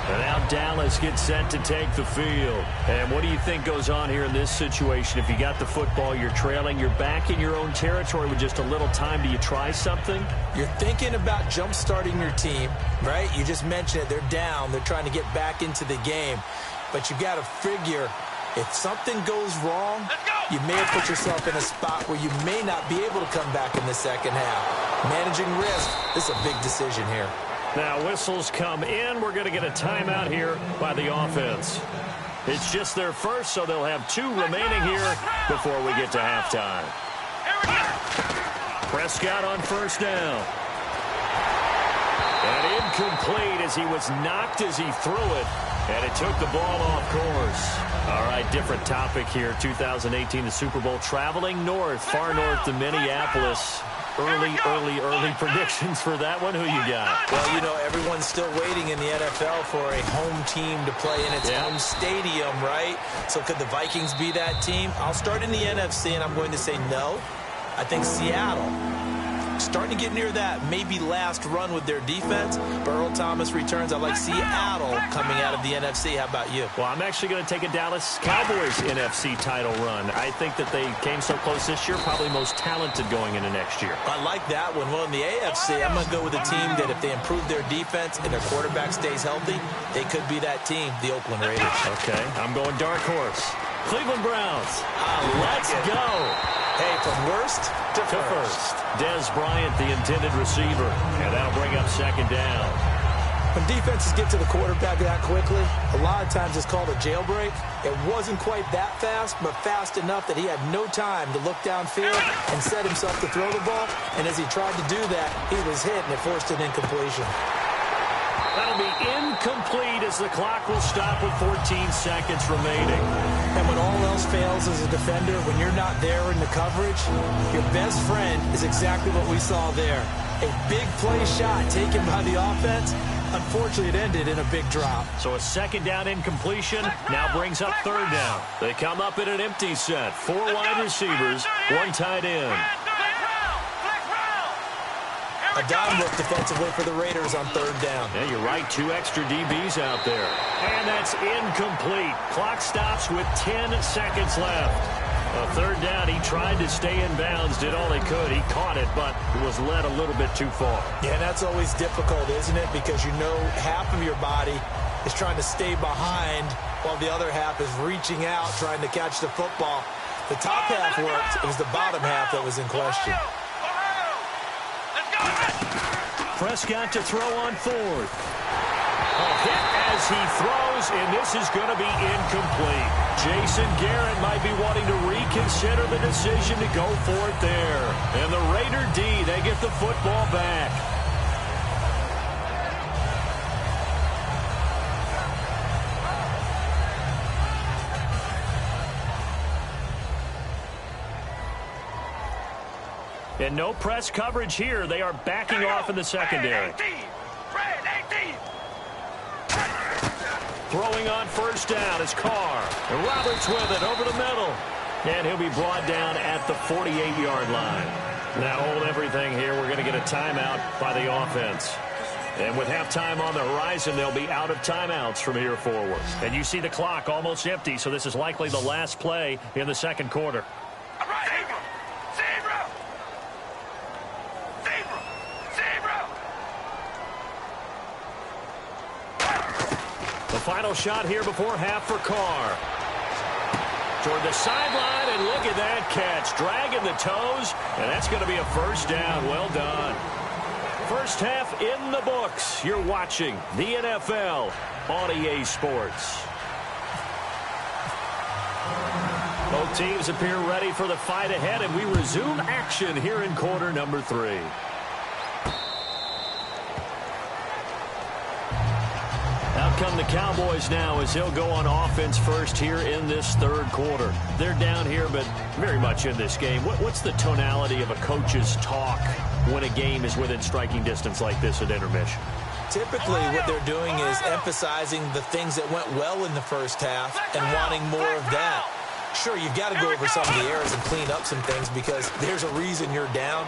And now Dallas gets set to take the field. And what do you think goes on here in this situation? If you got the football, you're trailing, you're back in your own territory with just a little time. Do you try something? You're thinking about jump-starting your team, right? You just mentioned it. They're down. They're trying to get back into the game. But you got to figure, if something goes wrong, you may have put yourself in a spot where you may not be able to come back in the second half. Managing risk, this is a big decision here. Now whistles come in. We're going to get a timeout here by the offense. It's just their first, so they'll have 2 remaining here before we get to halftime. Prescott on 1st down. And incomplete as he was knocked as he threw it. And it took the ball off course. All right, different topic here. 2018, the Super Bowl, traveling north, far north to Minneapolis. Early predictions for that one. Who you got? Well, you know, everyone's still waiting in the NFL for a home team to play in its home stadium, right? So could the Vikings be that team? I'll start in the NFC, and I'm going to say no. I think Seattle. Starting to get near that maybe last run with their defense. But Earl Thomas returns. I like Seattle coming out of the NFC. How about you? Well, I'm actually going to take a Dallas Cowboys NFC title run. I think that they came so close this year, probably most talented going into next year. I like that one. Well, in the AFC, I'm going to go with a team that if they improve their defense and their quarterback stays healthy, they could be that team, the Oakland Raiders. Okay, I'm going dark horse. Cleveland Browns. Let's go. Hey, from worst to first. Dez Bryant, the intended receiver. And that'll bring up 2nd down. When defenses get to the quarterback that quickly, a lot of times it's called a jailbreak. It wasn't quite that fast, but fast enough that he had no time to look downfield and set himself to throw the ball. And as he tried to do that, he was hit, and it forced an incompletion. That'll be incomplete as the clock will stop with 14 seconds remaining. And when all else fails as a defender, when you're not there in the coverage, your best friend is exactly what we saw there. A big play shot taken by the offense. Unfortunately, it ended in a big drop. So a 2nd down incompletion now brings up 3rd down. They come up in an empty set. 4 wide receivers, 1 tight end. A dime look defensively for the Raiders on 3rd down. Yeah, you're right. 2 extra DBs out there. And that's incomplete. Clock stops with 10 seconds left. A 3rd down, he tried to stay in bounds, did all he could. He caught it, but it was led a little bit too far. Yeah, that's always difficult, isn't it? Because you know half of your body is trying to stay behind while the other half is reaching out, trying to catch the football. The top half worked. It was the bottom half that was in question. Prescott to throw on fourth. A hit as he throws, and this is going to be incomplete. Jason Garrett might be wanting to reconsider the decision to go for it there. And the Raider D, they get the football back. And no press coverage here. They are backing off in the secondary. Throwing on first down is Carr. And Roberts with it over the middle. And he'll be brought down at the 48-yard line. Now hold everything here. We're going to get a timeout by the offense. And with halftime on the horizon, they'll be out of timeouts from here forward. And you see the clock almost empty, so this is likely the last play in the second quarter. Final shot here before half for Carr. Toward the sideline, and look at that catch. Dragging the toes, and that's going to be a first down. Well done. First half in the books. You're watching the NFL on EA Sports. Both teams appear ready for the fight ahead, and we resume action here in quarter number 3. Out come the Cowboys now as they'll go on offense first here in this third quarter. They're down here, but very much in this game. What's the tonality of a coach's talk when a game is within striking distance like this at intermission? Typically, what they're doing is emphasizing the things that went well in the first half and wanting more of that. Sure, you've got to go over some of the errors and clean up some things because there's a reason you're down.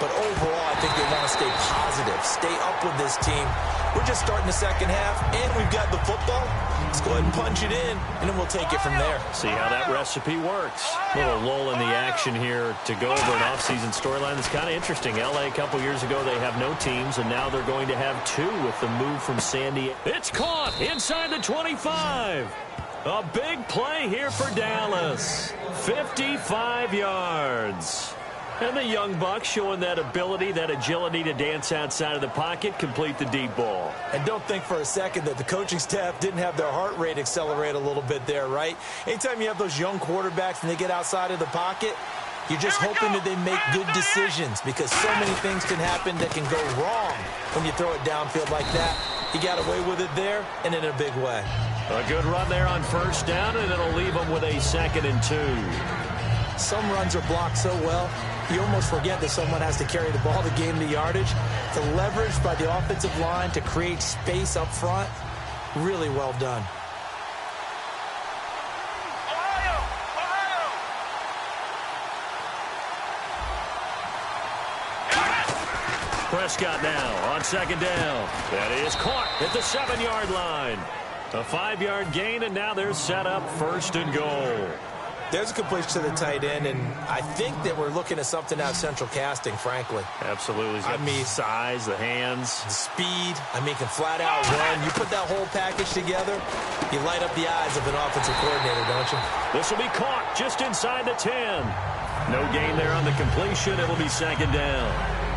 But overall, I think they want to stay positive, stay up with this team. We're just starting the second half, and we've got the football. Let's go ahead and punch it in, and then we'll take it from there. See how that recipe works. A little lull in the action here to go over an offseason storyline that's kind of interesting. L.A. a couple years ago, they have no teams, and now they're going to have 2 with the move from San Diego. It's caught inside the 25. A big play here for Dallas. 55 yards. And the young buck showing that ability, that agility to dance outside of the pocket, complete the deep ball. And don't think for a second that the coaching staff didn't have their heart rate accelerate a little bit there, right? Anytime you have those young quarterbacks and they get outside of the pocket, you're just hoping that they make good decisions because so many things can happen that can go wrong when you throw it downfield like that. He got away with it there and in a big way. A good run there on first down, and it'll leave them with a 2nd and 2. Some runs are blocked so well, you almost forget that someone has to carry the ball to gain the yardage. The leverage by the offensive line to create space up front, really well done. Prescott now on 2nd down. That is caught at the 7-yard line. A 5-yard gain, and now they're set up 1st and goal. There's a completion to the tight end, and I think that we're looking at something out of central casting, frankly. Absolutely. I mean, size, the hands. The speed. I mean, can flat out run. You put that whole package together, you light up the eyes of an offensive coordinator, don't you? This will be caught just inside the 10. No gain there on the completion. It will be 2nd down.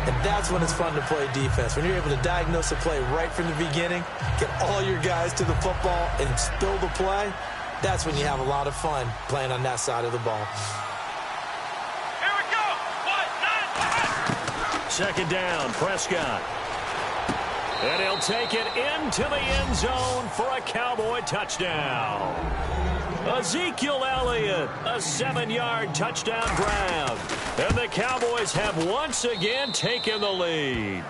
And that's when it's fun to play defense. When you're able to diagnose a play right from the beginning, get all your guys to the football, and spill the play, that's when you have a lot of fun playing on that side of the ball. Here we go. 2nd down, Prescott. And he'll take it into the end zone for a Cowboy touchdown. Ezekiel Elliott, a 7-yard touchdown grab. And the Cowboys have once again taken the lead.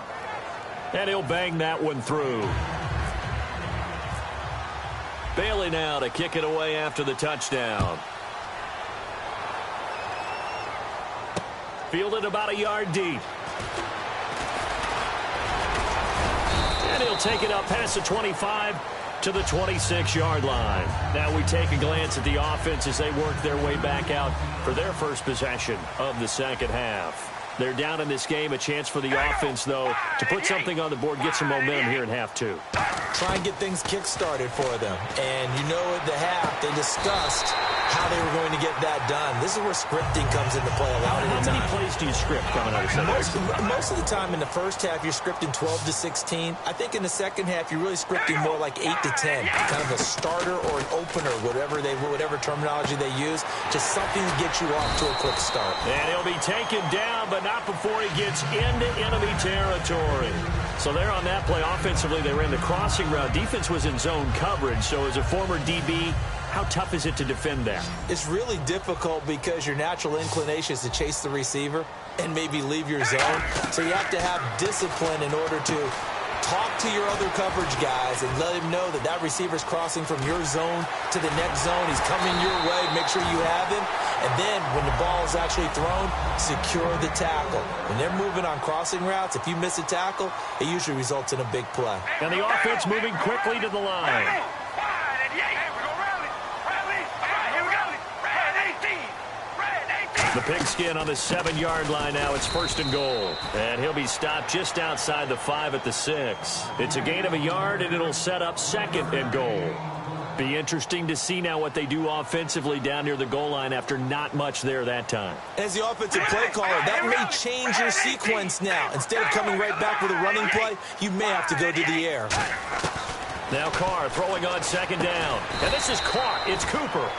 And he'll bang that one through. Bailey now to kick it away after the touchdown. Fielded about a yard deep. And he'll take it up past the 25 to the 26-yard line. Now we take a glance at the offense as they work their way back out for their first possession of the second half. They're down in this game. A chance for the offense, though, to put something on the board, get some momentum here in half 2. Try and get things kick-started for them. And you know at the half they discussed how they were going to get that done. This is where scripting comes into play a lot of the time. How many plays do you script coming out of second? Most of the time in the first half, you're scripting 12 to 16. I think in the second half, you're really scripting more like 8 to 10. Kind of a starter or an opener, whatever terminology they use. Just something to get you off to a quick start. And he'll be taken down, but not before he gets into enemy territory. So there on that play, offensively, they ran the crossing route. Defense was in zone coverage. So as a former DB, how tough is it to defend that? It's really difficult because your natural inclination is to chase the receiver and maybe leave your zone. So you have to have discipline in order to talk to your other coverage guys and let him know that that receiver's crossing from your zone to the next zone. He's coming your way. Make sure you have him. And then when the ball is actually thrown, secure the tackle. When they're moving on crossing routes, if you miss a tackle, it usually results in a big play. And the offense moving quickly to the line. The pigskin on the 7-yard line now. It's 1st and goal. And he'll be stopped just outside the 5 at the 6. It's a gain of a yard, and it'll set up 2nd and goal. Be interesting to see now what they do offensively down near the goal line after not much there that time. As the offensive play caller, that may change your sequence now. Instead of coming right back with a running play, you may have to go to the air. Now Carr throwing on 2nd down. And this is caught. It's Cooper.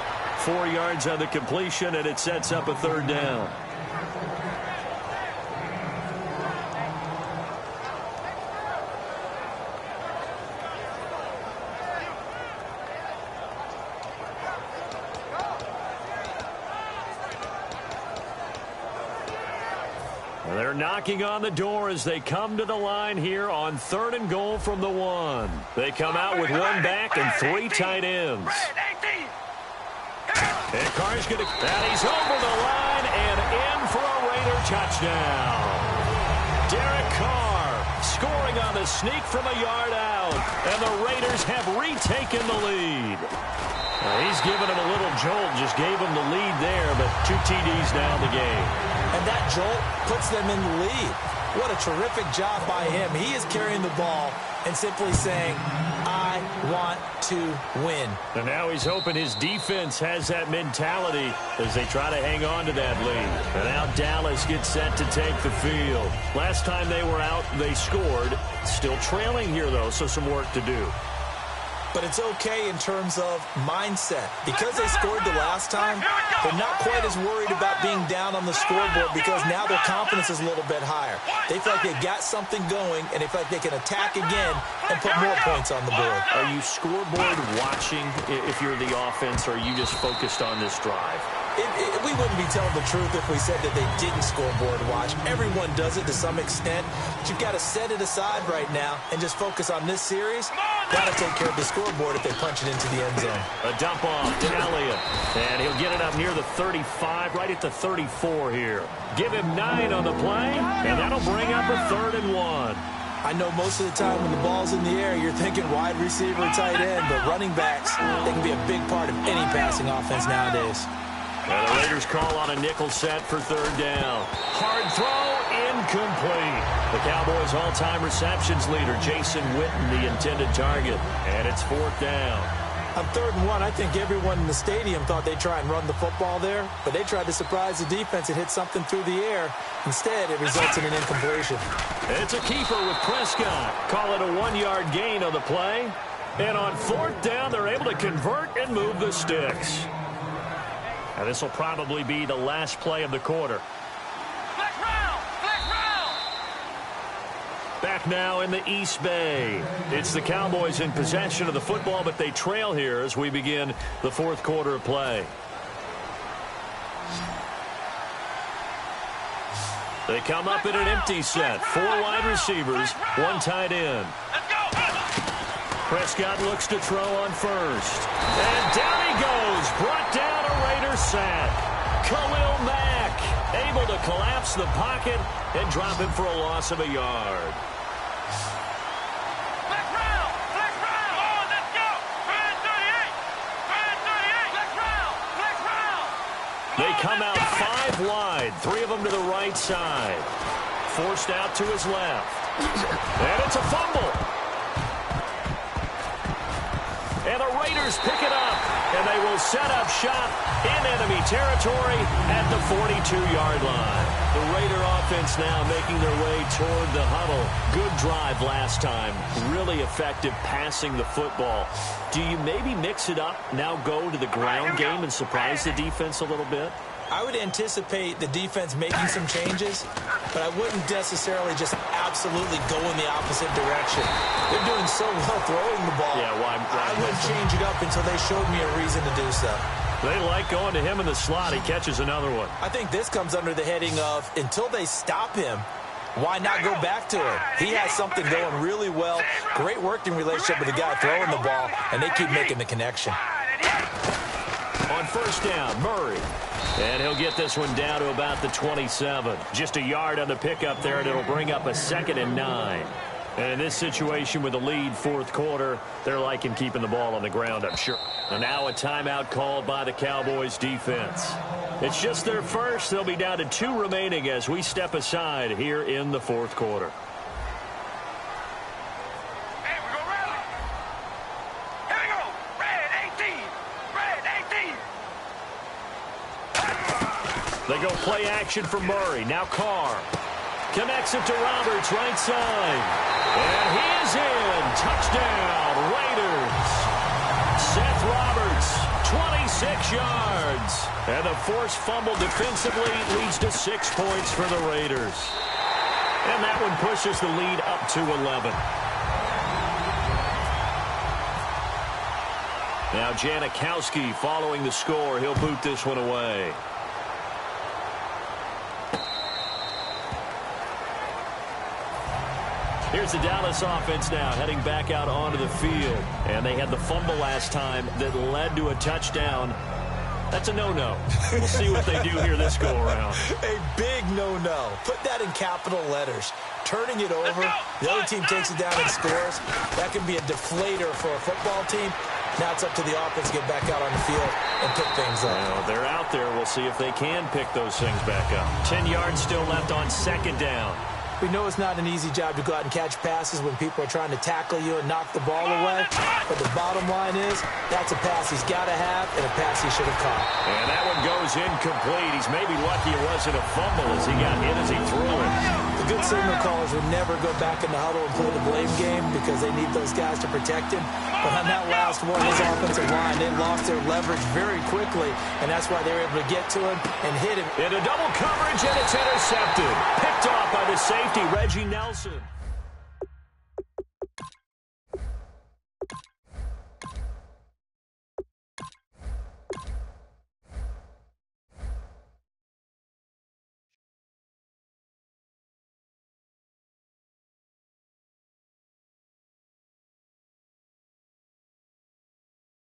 4 yards on the completion, and it sets up a 3rd down. They're knocking on the door as they come to the line here on 3rd and goal from the 1. They come out with 1 back and 3 tight ends. And Carr's going to... And he's over the line and in for a Raider touchdown. Derek Carr scoring on the sneak from a yard out. And the Raiders have retaken the lead. He's given him a little jolt, just gave him the lead there, but 2 TDs now in the game. And that jolt puts them in the lead. What a terrific job by him. He is carrying the ball and simply saying, I want to win. And now he's hoping his defense has that mentality as they try to hang on to that lead. And now Dallas gets set to take the field. Last time they were out, they scored. Still trailing here, though, so some work to do. But it's okay in terms of mindset. Because they scored the last time, they're not quite as worried about being down on the scoreboard because now their confidence is a little bit higher. They feel like they've got something going, and they feel like they can attack again and put more points on the board. Are you scoreboard watching if you're the offense, or are you just focused on this drive? We wouldn't be telling the truth if we said that they didn't scoreboard watch. Everyone does it to some extent. But you've got to set it aside right now and just focus on this series. Got to take care of the scoreboard if they punch it into the end zone. A dump off to Elliott. And he'll get it up near the 35, right at the 34 here. Give him 9 on the play, and that'll bring up a 3rd and 1. I know most of the time when the ball's in the air, you're thinking wide receiver, tight end, but running backs, they can be a big part of any passing offense nowadays. And the Raiders call on a nickel set for 3rd down. Hard throw, incomplete. The Cowboys' all-time receptions leader, Jason Witten, the intended target. And it's 4th down. On 3rd and 1, I think everyone in the stadium thought they'd try and run the football there, but they tried to surprise the defense and hit something through the air. Instead, it results in an incompletion. It's a keeper with Prescott. Call it a 1-yard gain on the play. And on 4th down, they're able to convert and move the sticks. And this will probably be the last play of the quarter. Back now in the East Bay. It's the Cowboys in possession of the football, but they trail here as we begin the 4th quarter of play. They come up in an empty set. 4 wide receivers, 1 tight end. Prescott looks to throw on 1st. And down he goes. Brought down a Raider sack. Khalil Mack able to collapse the pocket and drop him for a loss of a yard. They come out 5 wide, 3 of them to the right side. Forced out to his left. And it's a fumble. And the Raiders pick it up. And they will set up shop in enemy territory at the 42-yard line. The Raider offense now making their way toward the huddle. Good drive last time. Really effective passing the football. Do you maybe mix it up, now go to the ground game and surprise the defense a little bit? I would anticipate the defense making some changes, but I wouldn't necessarily just absolutely go in the opposite direction. They're doing so well throwing the ball. Yeah, why I wouldn't change it up until they showed me a reason to do so. They like going to him in the slot. He catches another one. I think this comes under the heading of until they stop him, why not go back to him? He has something going really well. Great working relationship with the guy throwing the ball, and they keep making the connection. On first down, Murray. And he'll get this one down to about the 27. Just a yard on the pickup there, and it'll bring up a 2nd and 9. And in this situation with the lead fourth quarter, they're liking keeping the ball on the ground, I'm sure. And now a timeout called by the Cowboys defense. It's just their first. They'll be down to 2 remaining as we step aside here in the fourth quarter. Hey, we go rally. Here we go. Red 18. Red 18. They go play action for Murray. Now Carr connects it to Roberts, right side. And he is in. Touchdown, Raiders. Seth Roberts, 26 yards. And a forced fumble defensively leads to 6 points for the Raiders. And that one pushes the lead up to 11. Now Janikowski following the score. He'll boot this one away. Here's the Dallas offense now heading back out onto the field. And they had the fumble last time that led to a touchdown. That's a no-no. We'll see what they do here this go-around. A big no-no. Put that in capital letters. Turning it over, the other team takes it down and scores. That can be a deflator for a football team. Now it's up to the offense to get back out on the field and pick things up. Well, they're out there. We'll see if they can pick those things back up. 10 yards still left on 2nd down. We know it's not an easy job to go out and catch passes when people are trying to tackle you and knock the ball away. But the bottom line is, that's a pass he's got to have and a pass he should have caught. And that one goes incomplete. He's maybe lucky it wasn't a fumble as he got hit as he threw it. The good signal callers would never go back in the huddle and play the blame game because they need those guys to protect him. But on that last one, his offensive line, they lost their leverage very quickly, and that's why they were able to get to him and hit him. Into double coverage, and it's intercepted. Picked off by the safety, Reggie Nelson.